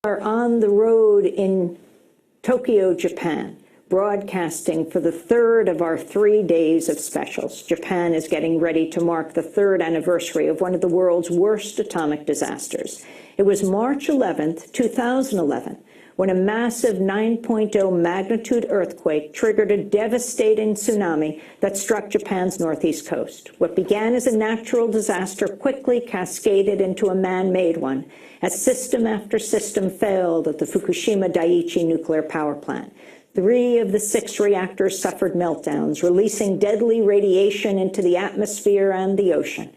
are on the road in Tokyo, Japan, broadcasting for the third of our 3 days of specials. Japan is getting ready to mark the third anniversary of one of the world's worst atomic disasters. It was March 11th, 2011, when a massive 9.0 magnitude earthquake triggered a devastating tsunami that struck Japan's northeast coast. What began as a natural disaster quickly cascaded into a man-made one, as system after system failed at the Fukushima Daiichi Nuclear power plant. 3 of the 6 reactors suffered meltdowns, releasing deadly radiation into the atmosphere and the ocean.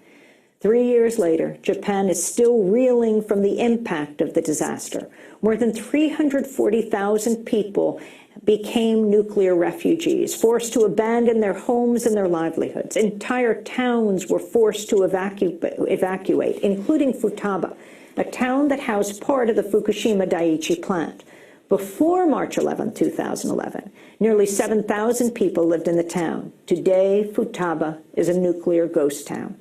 3 years later, Japan is still reeling from the impact of the disaster. More than 340,000 people became nuclear refugees, forced to abandon their homes and their livelihoods. Entire towns were forced to evacuate, including Futaba, a town that housed part of the Fukushima Daiichi plant. Before March 11, 2011, nearly 7,000 people lived in the town. Today, Futaba is a nuclear ghost town.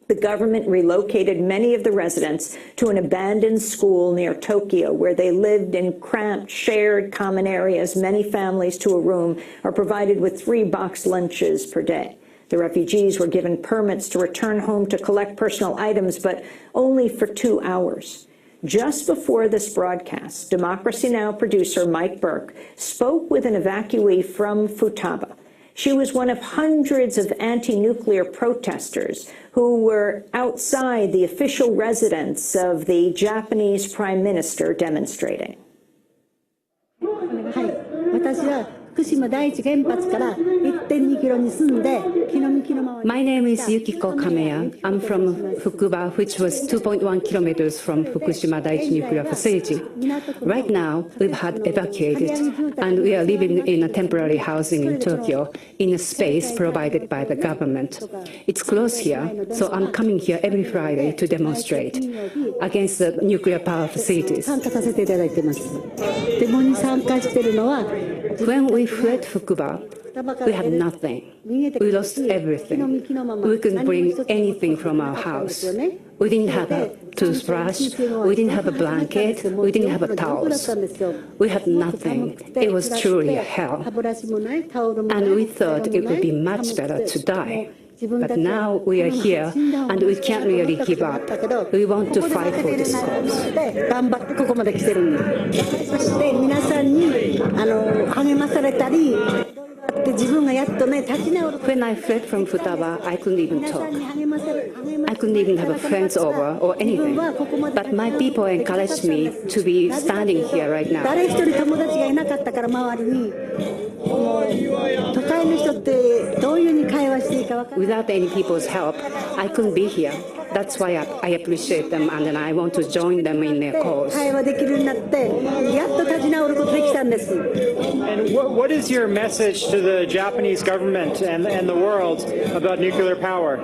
The government relocated many of the residents to an abandoned school near Tokyo, where they lived in cramped, shared common areas. Many families to a room are provided with 3 boxed lunches per day. The refugees were given permits to return home to collect personal items, but only for 2 hours. Just before this broadcast, Democracy Now! Producer Mike Burke spoke with an evacuee from Futaba. She was one of hundreds of anti-nuclear protesters who were outside the official residence of the Japanese Prime Minister demonstrating. My name is Yukiko Kameya. I'm from Fukuba, which was 2.1 kilometers from Fukushima Daiichi Nuclear facility. Right now, we've had evacuated, and we are living in a temporary housing in Tokyo in a space provided by the government. It's close here, so I'm coming here every Friday to demonstrate against the nuclear power facilities. When we fled Fukuba, we had nothing. We lost everything. We couldn't bring anything from our house. We didn't have a toothbrush, we didn't have a blanket, we didn't have a towels. We had nothing. It was truly hell. And we thought it would be much better to die. But now we are here, and we can't really give up. We want to fight for this cause. When I fled from Futaba, I couldn't even talk. I couldn't even have friends over or anything. But my people encouraged me to be standing here right now. Without any people's help, I couldn't be here. That's why I appreciate them, and then I want to join them in their cause. And what is your message to the Japanese government and the world about nuclear power?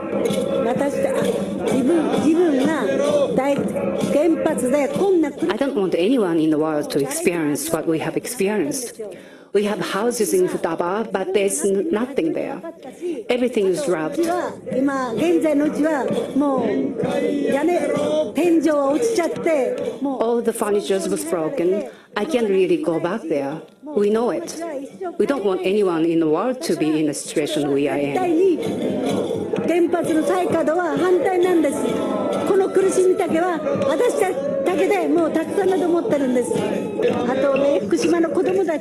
I don't want anyone in the world to experience what we have experienced. We have houses in Futaba, but there's nothing there. Everything is robbed. All the furniture was broken. I can't really go back there. We know it. We don't want anyone in the world to be in the situation we are in.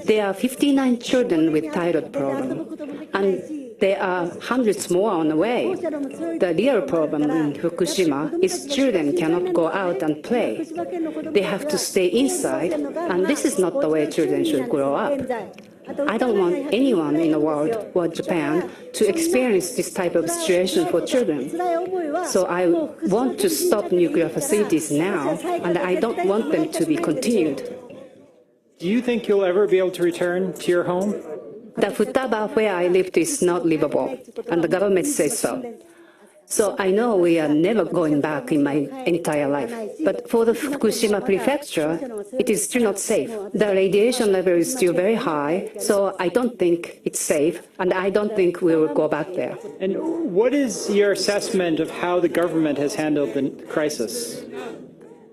There are 59 children with thyroid problem, and there are hundreds more on the way. The real problem in Fukushima is children cannot go out and play. They have to stay inside, and this is not the way children should grow up. I don't want anyone in the world or Japan to experience this type of situation for children. So I want to stop nuclear facilities now, and I don't want them to be continued. Do you think you'll ever be able to return to your home? The Futaba where I lived is not livable, and the government says so. So I know we are never going back in my entire life. But for the Fukushima prefecture, it is still not safe. The radiation level is still very high, so I don't think it's safe, and I don't think we will go back there. And what is your assessment of how the government has handled the crisis?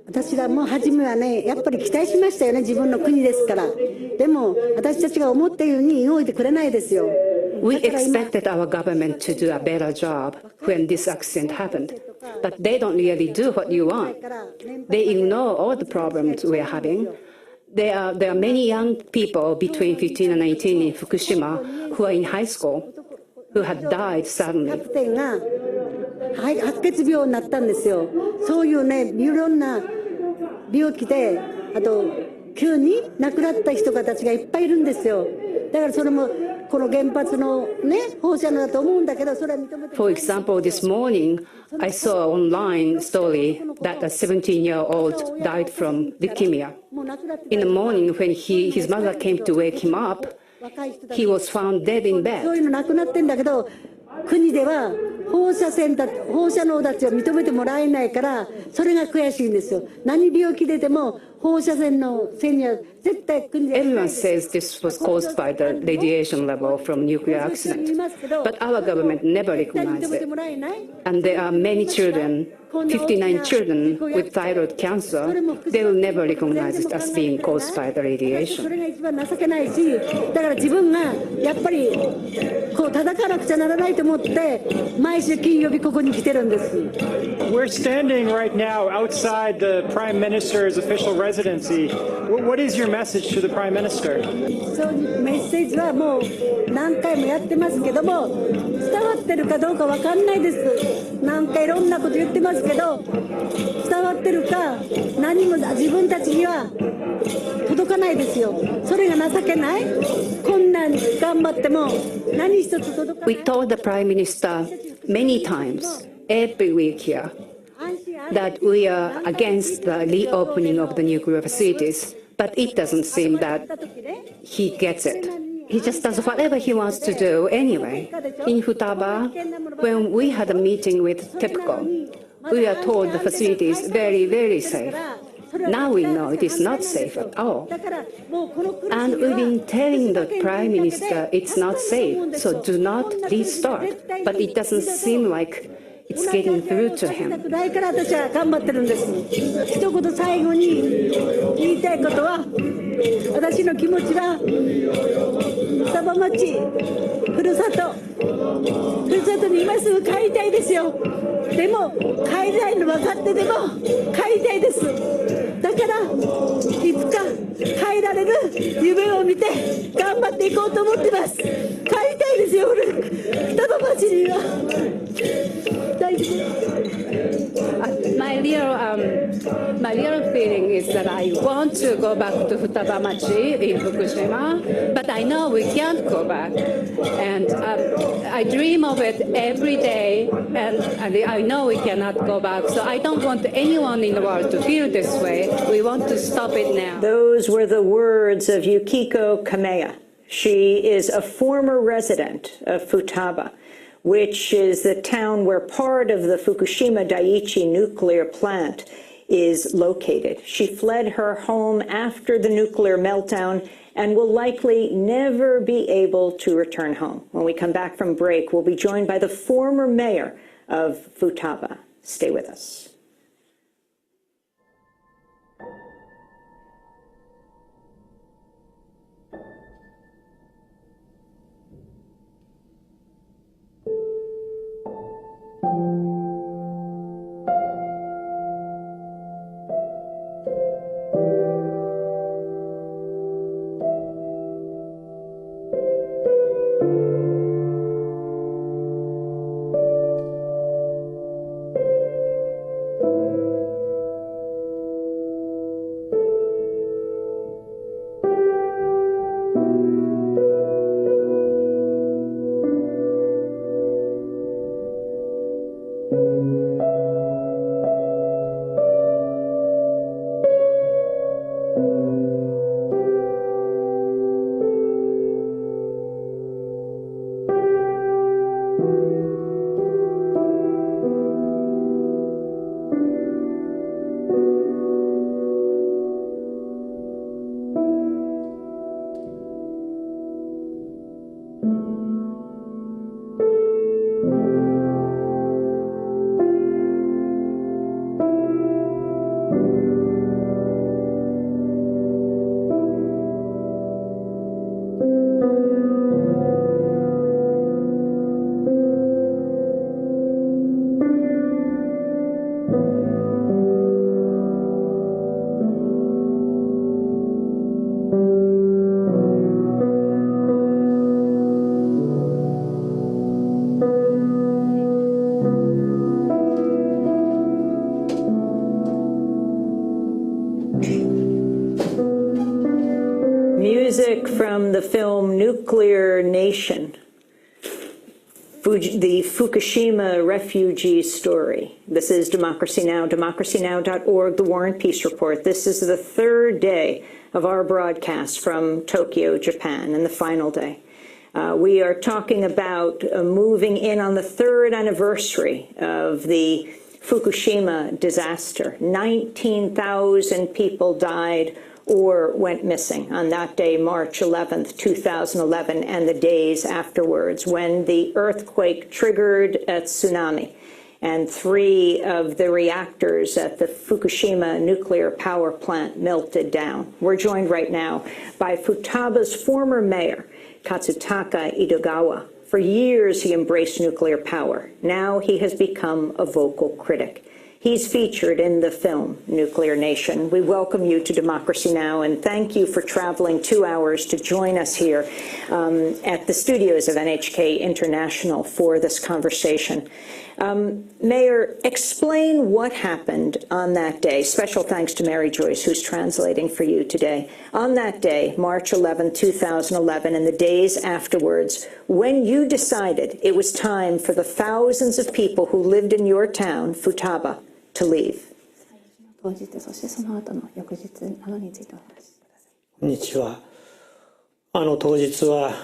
私らも初めはね、やっぱり期待しましたよね、自分の国ですから。でも、私たちが思ったように動いてくれないですよ。We expected our government to do a better job when this accident happened, but they don't really do what you want. They ignore all the problems we're having. There are many young people between 15 and 19 in Fukushima who are in high school who had died キャ suddenly. プテンが白血病になったんですよ。そういうね、いろんな病気で、あと急に亡くなった人たちがいっぱいいるんですよ。だからそれもこの原発のね、放射能だと思うんだけど、それは認めて。For example, this morning, I saw an online story that a 17-year-old died from leukemia. In the morning, when his mother came to wake him up, he was found dead in そう bed. いうのなくなってんだけど、国では放射能だって認めてもらえないから、それが悔しいんですよ。何病気でも放射線のせいには絶対国で。 Everyone says this was caused by the radiation level from nuclear accident, but our government never recognized it. And there are many children, 59 children with thyroid cancer, they will never recognize it as being caused by the そ radiation. れが一番情けないし、だから自分がやっぱりこう叩かなくちゃならないと思って、毎週金曜日ここに来てるんです。 We're standing right now outside the Prime Minister's official residency. What is your message to the Prime Minister? そうメッセージはもう何回もやってますけども、伝わってるかどうかわかんないです。何回いろんなこと言ってますけど、伝わってるか何も自分たちには届かないですよ。それが情けない。こんなに頑張っても何一つ届かない。 We told the Prime Minister many times, every week here, that we are against the reopening of the nuclear facilities, but it doesn't seem that he gets it. He just does whatever he wants to do anyway. In Futaba, when we had a meeting with TEPCO, we are told the facility is very, very safe. Now we know it is not safe at all. And we've been telling the Prime Minister it's not safe, so do not restart. But it doesn't seem like it's getting through to him. だから私は頑張ってるんです。一言最後に言いたいことは、私の気持ちは双葉町、ふるさとに今すぐ帰りたいですよ。でも帰りたいの分かってでも帰りたいです。だからいつか帰られる夢を見て頑張っていこうと思ってます。帰りたいですよ、双葉町には。My real feeling is that I want to go back to Futaba in Fukushima, but I know we can't go back. And I dream of it every day, and I know we cannot go back. So I don't want anyone in the world to feel this way. We want to stop it now. Those were the words of Yukiko Kameya. She is a former resident of Futaba, which is the town where part of the Fukushima Daiichi Nuclear plant is located. She fled her home after the nuclear meltdown and will likely never be able to return home. When we come back from break, we'll be joined by the former mayor of Futaba. Stay with us. music from the film Nuclear Nation, the Fukushima refugee story. This is Democracy Now!, democracynow.org, the War and Peace Report. This is the third day of our broadcast from Tokyo, Japan, and the final day. We are talking about moving in on the third anniversary of the Fukushima disaster. 19,000 people died or went missing on that day, March 11th, 2011, and the days afterwards, when the earthquake triggered a tsunami and 3 of the reactors at the Fukushima nuclear power plant melted down. We're joined right now by Futaba's former mayor, Katsutaka Idogawa. For years, he embraced nuclear power. Now he has become a vocal critic. He's featured in the film Nuclear Nation. We welcome you to Democracy Now! And thank you for traveling 2 hours to join us here at the studios of NHK International for this conversation. Mayor, explain what happened on that day. Special thanks to Mary Joyce, who's translating for you today. On that day, March 11, 2011, and the days afterwards, when you decided it was time for the thousands of people who lived in your town, Futaba, to leave. 当日そしてその後の翌日などについてお話しください。こんにちは。当日は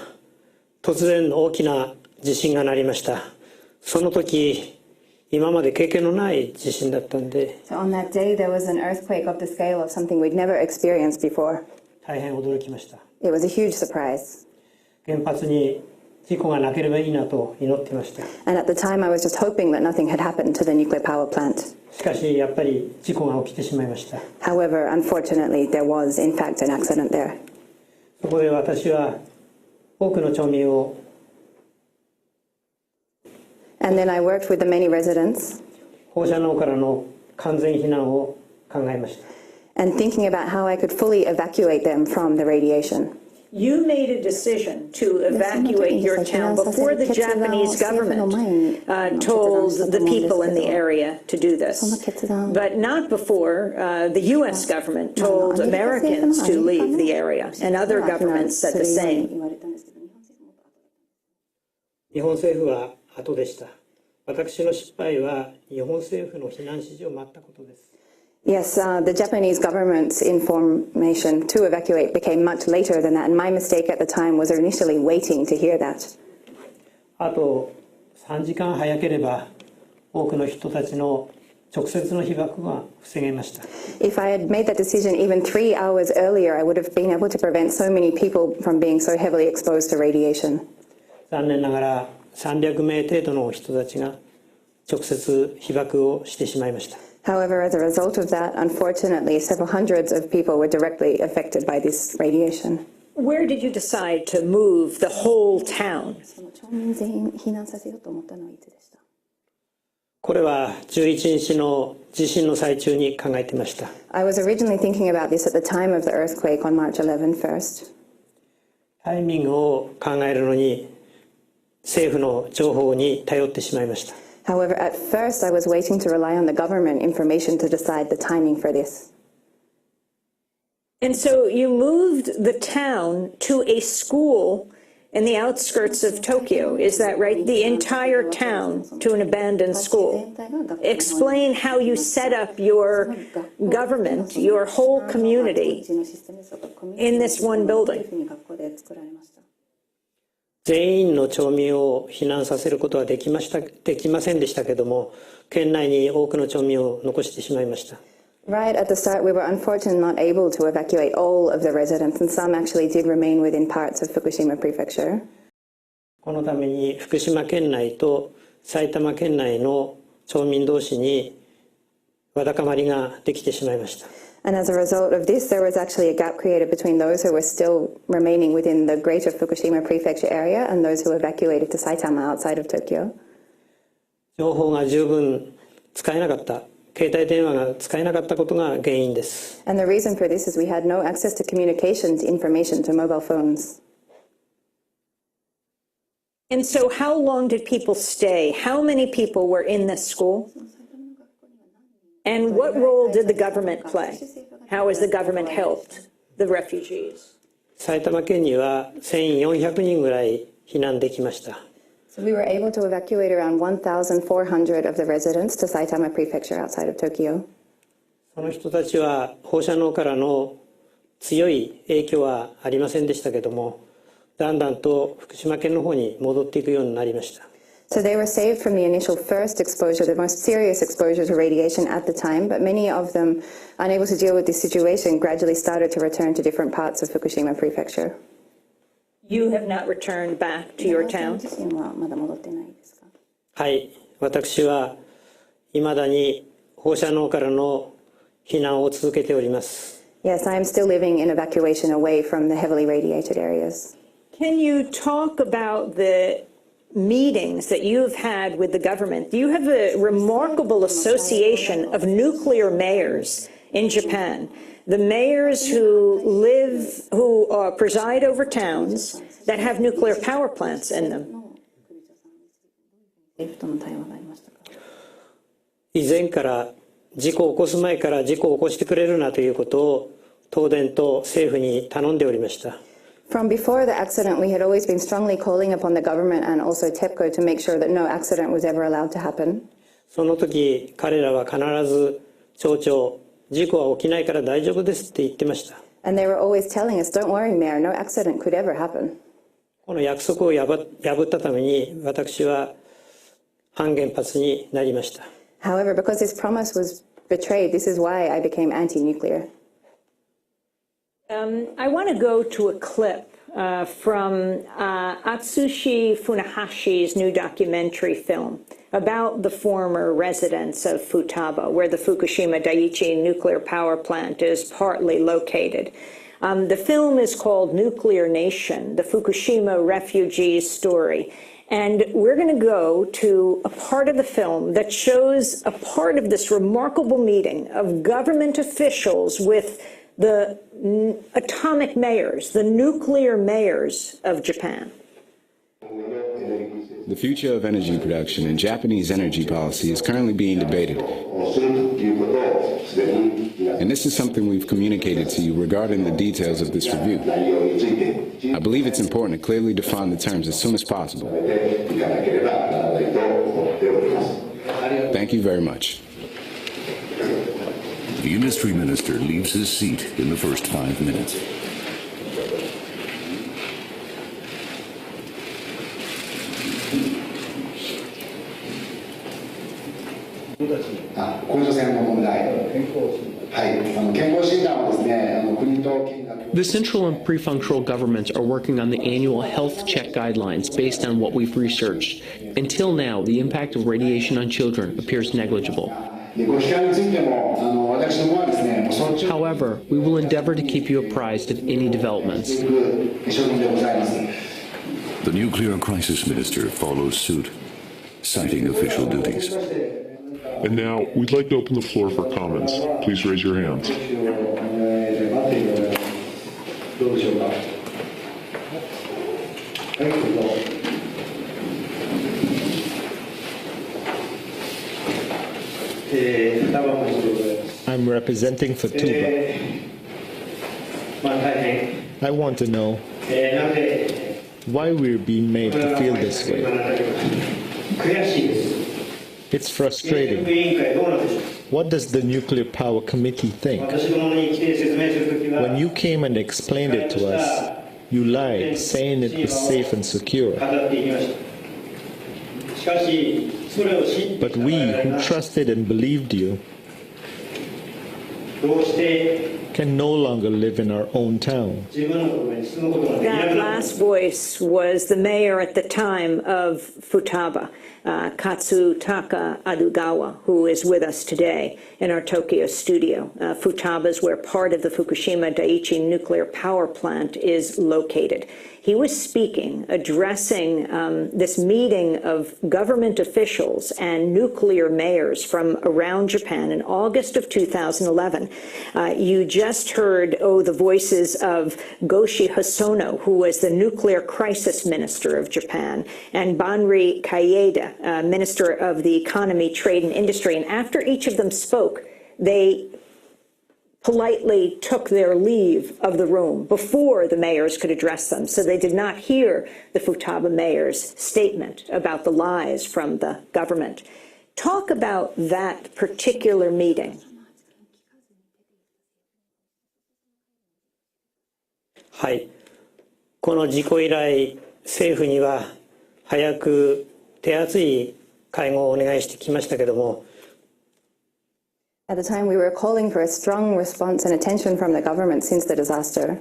突然大きな地震が鳴りました。その時今まで経験のない地震だったんで。So on that day there was an earthquake of the scale of something we'd never experienced before. 大変驚きました。It was a huge surprise. 原発に事故がなければいいなと祈っていました。And at the time I was just hoping that nothing had happened to the nuclear power plant. しかしやっぱり事故が起きてしまいました。However, unfortunately, there was in fact an accident there. そこで私は多くの町民を And then I worked with the many residents 放射能からの完全避難を考えました。 and thinking about how I could fully evacuate them from the radiation. You made a decision to evacuate your town before the Japanese government told the people in the area to do this, but not before the U.S. government told Americans to leave the area, and other governments said the same. 日本政府は後でした。私の失敗は日本政府の避難指示を待ったことです。 Yes, the Japanese government's information to evacuate became much later than that, and my mistake at the time was initially waiting to hear that. あと3時間早ければ多くの人たちの直接の被爆が防げました。 If I had made that decision even 3 hours earlier, I would have been able to prevent so many people from being so heavily exposed to radiation. 残念ながら300名程度の人たちが直接被爆をしてしまいました。 However, as a result of that, unfortunately, several hundreds of people were directly affected by this radiation. Where did you decide to move the whole town? 町民全員避難させようと思ったのはいつでした？これは11日の地震の最中に考えていました。 I was originally thinking about this at the time of the earthquake on March 11 first. タイミングを考えるのに政府の情報に頼ってしまいました。 However, at first I was waiting to rely on the government information to decide the timing for this. And so you moved the town to a school in the outskirts of Tokyo, is that right? The entire town to an abandoned school. Explain how you set up your government, your whole community, in this one building. 全員の町民を避難させることはできませんでしたけども、県内に多くの町民を残してしまいました。 Right at the start, we were unfortunately not able to evacuate all of the residents, and some actually did remain within parts of Fukushima Prefecture. このために福島県内と埼玉県内の町民同士にわだかまりができてしまいました。 And as a result of this, there was actually a gap created between those who were still remaining within the greater Fukushima Prefecture area and those who evacuated to Saitama outside of Tokyo. 情報が十分使えなかった、携帯電話が使えなかったことが原因です。 And the reason for this is we had no access to communications, information, to mobile phones. And so how long did people stay? How many people were in this school? And what role did the government play? How has the government helped the refugees? 埼玉県には1400人ぐらい避難できました。So we were able to evacuate around 1,400 of the residents to Saitama Prefecture outside of Tokyo. その人たちは放射能からの強い影響はありませんでしたけども、だんだんと福島県の方に戻っていくようになりました。So they were saved from the initial first exposure, the most serious exposure to radiation at the time, but many of them, unable to deal with this situation, gradually started to return to different parts of Fukushima Prefecture. You have not returned back to your town? はい、私は未だに放射能からの避難を続けております。Yes, I am still living in evacuation away from the heavily radiated areas. Can you talk about the meetings that you've had with the government? You have a remarkable association of nuclear mayors in Japan. The mayors who preside over towns that have nuclear power plants in them. 以前から事故を起こす前から事故を起こしてくれるなということを東電と政府に頼んでおりました。From before the accident, we had always been strongly calling upon the government and also TEPCO to make sure that no accident was ever allowed to happen. その時彼らは必ず町長、事故は起きないから大丈夫ですって言ってました。And they were always telling us, don't worry, Mayor, no accident could ever happen. この約束を破ったために私は反原発になりました。However, because this promise was betrayed, this is why I became anti-nuclear. I want to go to a clip from Atsushi Funahashi's new documentary film about the former residents of Futaba, where the Fukushima Daiichi Nuclear Power Plant is partly located. The film is called Nuclear Nation, the Fukushima Refugees' Story. And we're going to go to a part of the film that shows a part of this remarkable meeting of government officials with the atomic mayors, the nuclear mayors of Japan. The future of energy production and Japanese energy policy is currently being debated. And this is something we've communicated to you regarding the details of this review. I believe it's important to clearly define the terms as soon as possible. Thank you very much. The industry minister leaves his seat in the first 5 minutes. The central and pre-functional governments are working on the annual health check guidelines based on what we've researched. Until now, the impact of radiation on children appears negligible. However, we will endeavor to keep you apprised of any developments. The nuclear crisis minister follows suit, citing official duties. And now, we'd like to open the floor for comments. Please raise your hands. I'm representing Futaba. I want to know why we're being made to feel this way. It's frustrating. What does the Nuclear Power Committee think? When you came and explained it to us, you lied, saying it was safe and secure. But we, who trusted and believed you, can no longer live in our own town. That last voice was the mayor at the time of Futaba, Katsutaka Idogawa, who is with us today in our Tokyo studio. Futaba is where part of the Fukushima Daiichi Nuclear Power Plant is located. He was speaking, addressing this meeting of government officials and nuclear mayors from around Japan in August of 2011. You just heard, the voices of Goshi Hosono, who was the nuclear crisis minister of Japan, and Banri Kaiyeda, minister of the economy, trade, and industry. And after each of them spoke, they politely took their leave of the room before the mayors could address them. So they did not hear the Futaba mayor's statement about the lies from the government. Talk about that particular meeting. はい。この事故以来、政府には早く手厚い会合をお願いしてきましたけども、At the time, we were calling for a strong response and attention from the government since the disaster.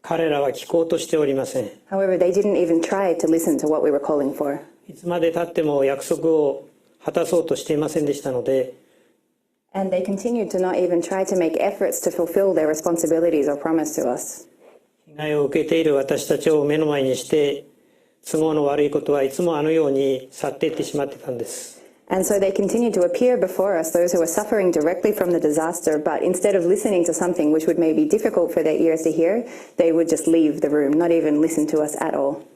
彼らは聞こうとしておりません。However, they didn't even try to listen to what we were calling for. いつまで経っても約束を果たそうとしていませんでしたので、And they continued to not even try to make efforts to fulfill their responsibilities or promise to us. 被害を受けている私たちを目の前にして、都合の悪いことはいつもあのように去っていってしまってたんです。And so they continued to appear before us, those who were suffering directly from the disaster, but instead of listening to something which would maybe be difficult for their ears to hear, they would just leave the room, not even listen to us at all.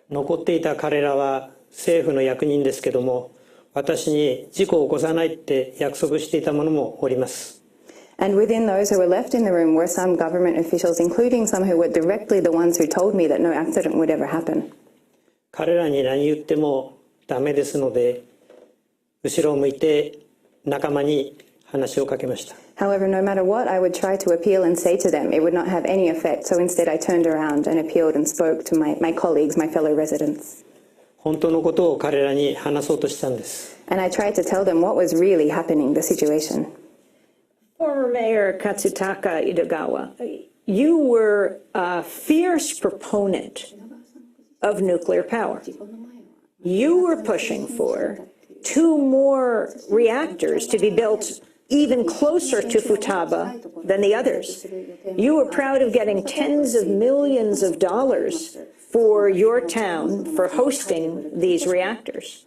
残っていた彼らは政府の役人ですけども、私に事故を起こさないって約束していた者もおります。And within those who were left in the room were some government officials, including some who were directly the ones who told me that no accident would ever happen. 彼らに何言ってもダメですので、後ろを向いて仲間に話をかけました。However, no matter what I would try to appeal and say to them, it would not have any effect. So instead, I turned around and appealed and spoke to my colleagues, my fellow residents. 本当のことを彼らに話そうとしたんです。And I tried to tell them what was really happening, the situation. Former Mayor Katsutaka Idogawa, you were a fierce proponent of nuclear power. You were pushing for 2 more reactors to be built even closer to Futaba than the others. You were proud of getting tens of millions of dollars for your town for hosting these reactors.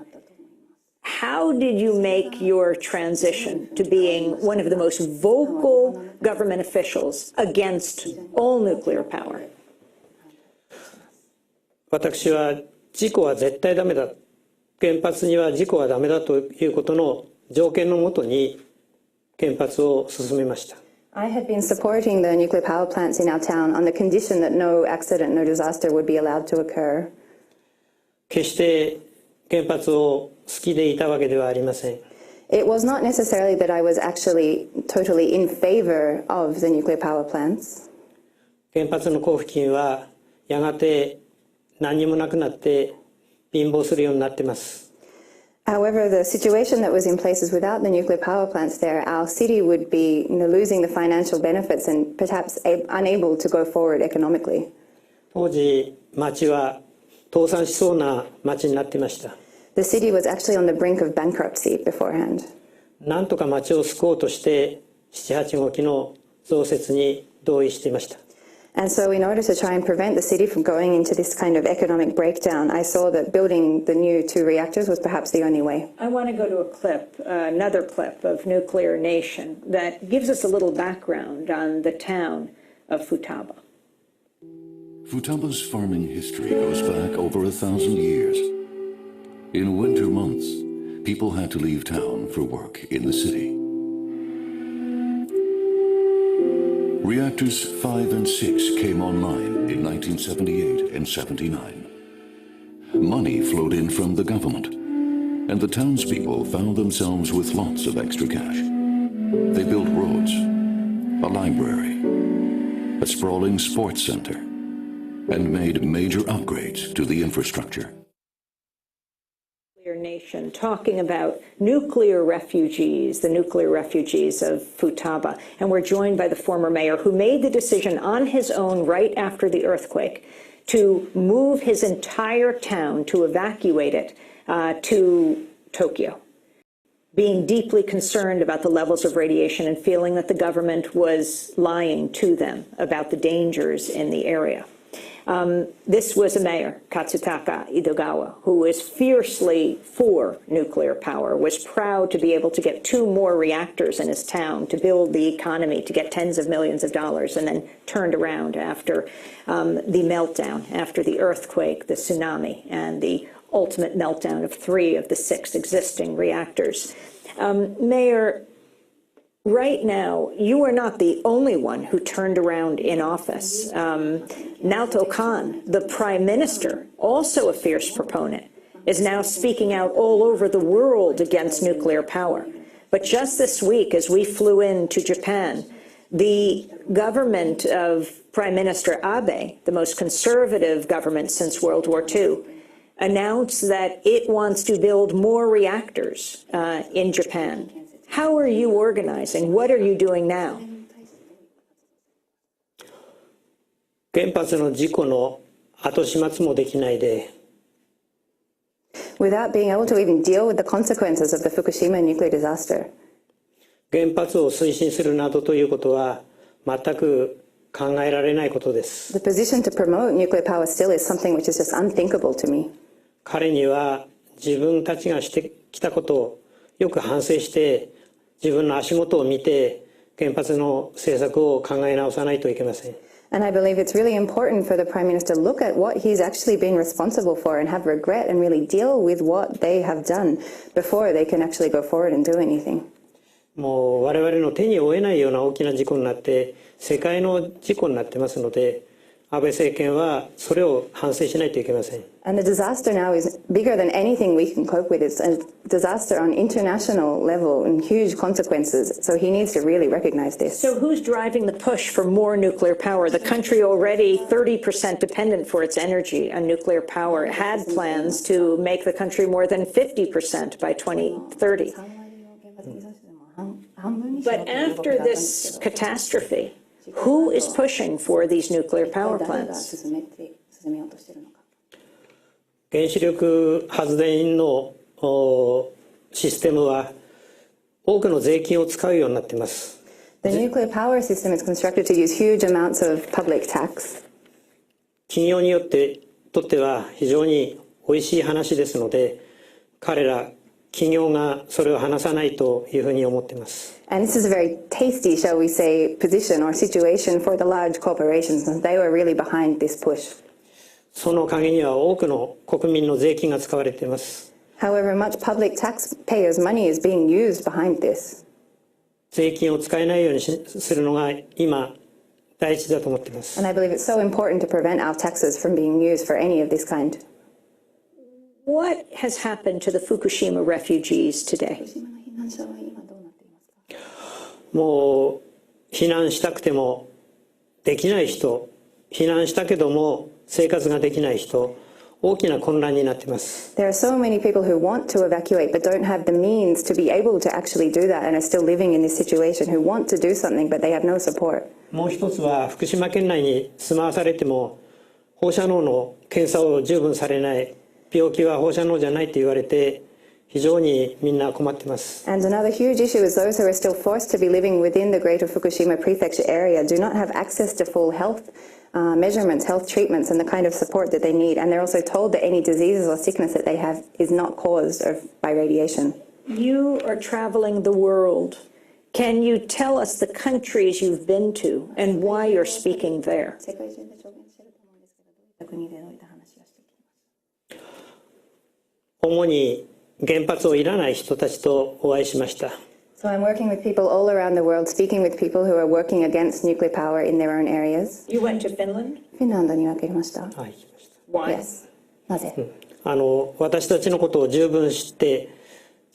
How did you make your transition to being one of the most vocal government officials against all nuclear power? 私は事故は絶対ダメだ。原発には事故はダメだということの条件のもとに原発を進めました。I had been supporting the nuclear power plants in our town on the condition that no accident, no disaster would be allowed to occur. 決して原発を好きでいたわけではありません。It was not necessarily that I was actually totally in favor of the nuclear power plants. 原発の交付金はやがて何にもなくなって貧乏するようになっています。However, the situation that was in place is without the nuclear power plants there, our city would be losing the financial benefits and perhaps unable to go forward economically. 当時、町は倒産しそうな町になっていました。The city was actually on the brink of bankruptcy beforehand. なんとか町を救おうとして7、8号機の増設に同意していました。And so in order to try and prevent the city from going into this kind of economic breakdown, I saw that building the new 2 reactors was perhaps the only way. I want to go to a clip, another clip of Nuclear Nation that gives us a little background on the town of Futaba. Futaba's farming history goes back over 1,000 years. In winter months, people had to leave town for work in the city. Reactors 5 and 6 came online in 1978 and 79. Money flowed in from the government, and the townspeople found themselves with lots of extra cash. They built roads, a library, a sprawling sports center, and made major upgrades to the infrastructure. Nation talking about nuclear refugees, the nuclear refugees of Futaba. And we're joined by the former mayor who made the decision on his own right after the earthquake to move his entire town, to evacuate it to Tokyo, being deeply concerned about the levels of radiation and feeling that the government was lying to them about the dangers in the area. This was a mayor, Katsutaka Idogawa, who was fiercely for nuclear power, was proud to be able to get 2 more reactors in his town to build the economy, to get tens of millions of dollars, and then turned around after the meltdown, after the earthquake, the tsunami, and the ultimate meltdown of 3 of the 6 existing reactors. Mayor, Right now, you are not the only one who turned around in office. Naoto Kan, the prime minister, also a fierce proponent, is now speaking out all over the world against nuclear power. But just this week, as we flew into Japan, the government of Prime Minister Abe, the most conservative government since World War II, announced that it wants to build more reactors in Japan. How are you organizing? What are you doing now? 原発の事故の後始末もできないで Without being able to even deal with the consequences of the Fukushima nuclear disaster. 原発を推進するなどということは全く考えられないことです。The position to promote nuclear power still is something which is just unthinkable to me. 彼には自分たちがしてきたことをよく反省して自分の足元を見て原発の政策を考え直さないといけません。And I believe it's really important for the Prime Minister to look at what he's actually been responsible for and have regret and really deal with what they have done before they can actually go forward and do anything. もう我々の手に負えないような大きな事故になって世界の事故になってますので安倍政権はそれを反省しないといけません。And the disaster now is bigger than anything we can cope with. It's a disaster on international level and huge consequences. So he needs to really recognize this. So who's driving the push for more nuclear power? The country already 30% dependent for its energy on nuclear power had plans to make the country more than 50% by 2030. But after this catastrophe, who is pushing for these nuclear power plants? 原子力発電のシステムは多くの税金を使うようになっています。The nuclear power system is constructed to use huge amounts of public tax. 企業にとっては非常においしい話ですので、彼ら企業がそれを話さないというふうに思っています。And this is a very tasty, shall we say, position or situation for the large corporations, and they were really behind this push. その陰には多くの国民の税金が使われています。However, much public taxpayers' money is being used behind this. 税金を使えないようにするのが今第一だと思っています。And I believe it's so important to prevent our taxes from being used for any of this kind. What has happened to the Fukushima refugees today? もう避難したくてもできない人、避難したけども生活ができない人、大きな混乱になっています。There are so many people who want to evacuate but don't have the means to be able to actually do that and are still living in this situation, who want to do something but they have no support. もう一つは福島県内に住まわされても放射能の検査を十分されない、病気は放射能じゃないと言われて非常にみんな困っています。And another huge issue is those who are still forced to be living within the greater Fukushima prefecture area do not have access to full health measurements, health treatments, and the kind of support that they need. And they're also told that any diseases or sickness that they have is not caused by radiation. You are traveling the world. Can you tell us the countries you've been to and why you're speaking there? 主に原発をいらない人たちとお会いしました。So I'm working with people all around the world, speaking with people who are working against nuclear power in their own areas. You went to Finland? フィンランドには行きました。はい、行きました。Why? Yes. なぜ？私たちのことを十分知って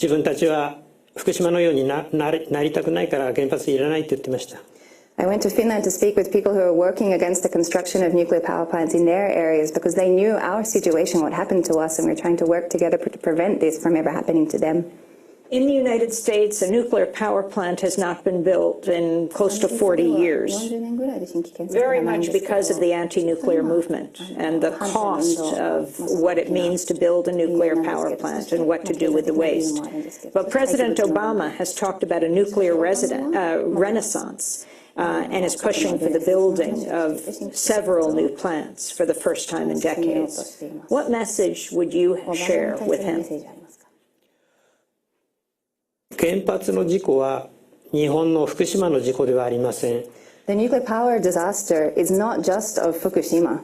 自分たちは福島のようになりたくないから原発いらないって言ってました。I went to Finland to speak with people who are working against the construction of nuclear power plants in their areas because they knew our situation, what happened to us, and we're trying to work together to prevent this from ever happening to them. In the United States, a nuclear power plant has not been built in close to 40 years, very much because of the anti-nuclear movement and the cost of what it means to build a nuclear power plant and what to do with the waste. But President Obama has talked about a nuclear renaissance and is pushing for the building of several new plants for the first time in decades. What message would you share with him? 原発の事故は日本の福島の事故ではありません。The nuclear power disaster is not just of Fukushima.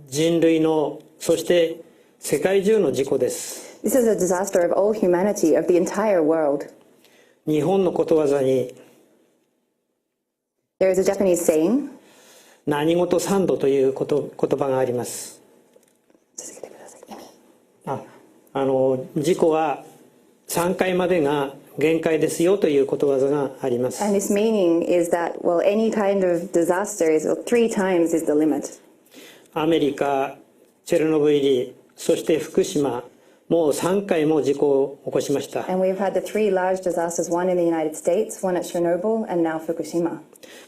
人類のそして世界中の事故です。This is a disaster of all humanity, of the entire world. 日本のことわざに There is a Japanese saying. 何事3度という言葉があります。事故は3回までが限界ですよということわざがあります。And its meaning is that, well, any kind of disaster is, well, 3 times is the limit. アメリカ、チェルノブイリ、そして福島、もう3回も事故を起こしました。And we've had the 3 large disasters, one in the United States, one at Chernobyl, and now Fukushima.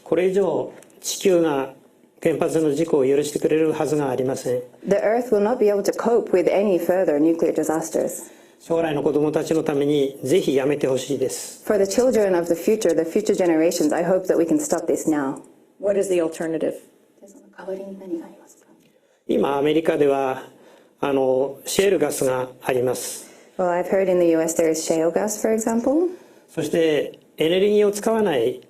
これ以上地球が原発の事故を許してくれるはずがありません。The Earth will not be able to cope with any further nuclear disasters. 将来の子どもたちのためにぜひやめてほしいです。For the children of the future generations, I hope that we can stop this now. What is the alternative? 今アメリカではシェールガスがあります。Well, I've heard in the US there is shale gas, for example. そしてエネルギーを使わない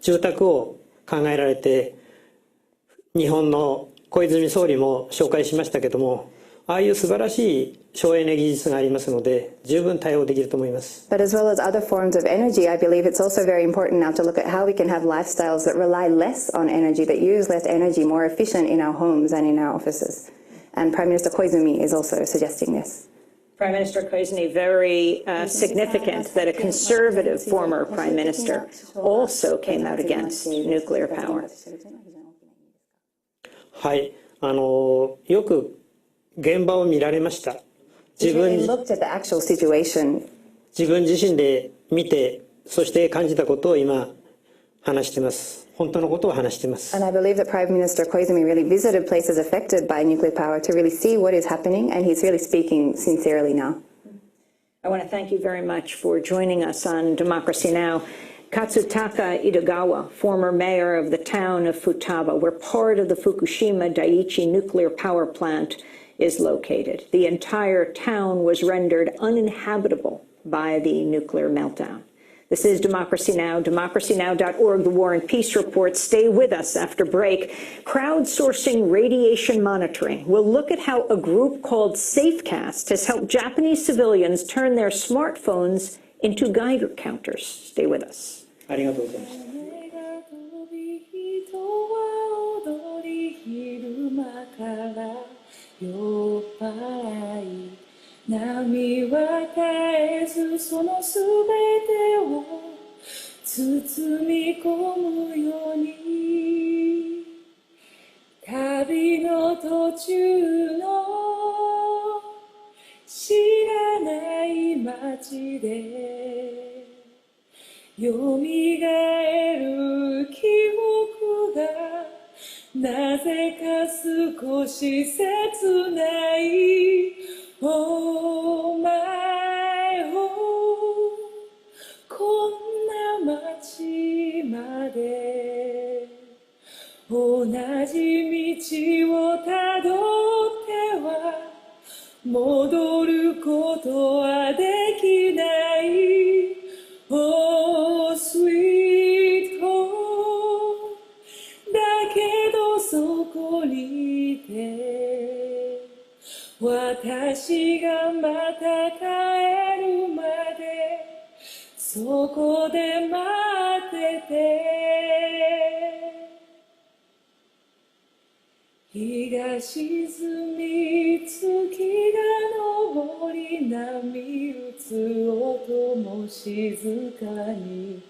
住宅を考えられて、日本の小泉総理も紹介しましたけども、ああいう素晴らしい省エネ技術がありますので、十分対応できると思います。But as well as other forms of energy, I believe it's also very important now to look at how we can have lifestyles that rely less on energy, that use less energy, more efficient in our homes and in our offices. And Prime Minister Koizumi is also suggesting this. Prime Minister Koizumi, very significant that a conservative former prime minister also came out against nuclear power. はい、よく現場を見られました。自分自身で見て、そして感じたことを今話しています。本当のことを話しています。And I believe that Prime Minister Koizumi really visited places affected by nuclear power to really see what is happening, and he's really speaking sincerely now. I want to thank you very much for joining us on Democracy Now! Katsutaka Idogawa, former mayor of the town of Futaba, where part of the Fukushima Daiichi Nuclear Power Plant is located. The entire town was rendered uninhabitable by the nuclear meltdown. This is Democracy Now!, democracynow.org, the War and Peace Report. Stay with us after break. Crowdsourcing radiation monitoring. We'll look at how a group called Safecast has helped Japanese civilians turn their smartphones into Geiger counters. Stay with us. ありがとうございます。波は絶えずそのすべてを包み込むように旅の途中の知らない街でよみがえる記憶がなぜか少し切ないOh my oh こんな街まで同じ道をたどっては戻ることはできない Oh sweet home だけどそこにいて私がまた帰るまでそこで待ってて日が沈み月が昇り波打つ音も静かに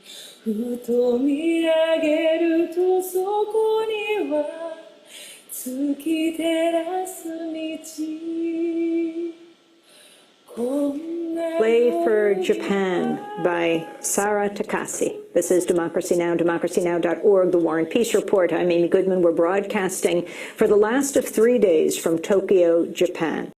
ふと見上げるとそこには月照らす道 Play for Japan by Sara Takasi. This is Democracy Now!, democracynow.org, the War and Peace Report. I'm Amy Goodman. We're broadcasting for the last of 3 days from Tokyo, Japan.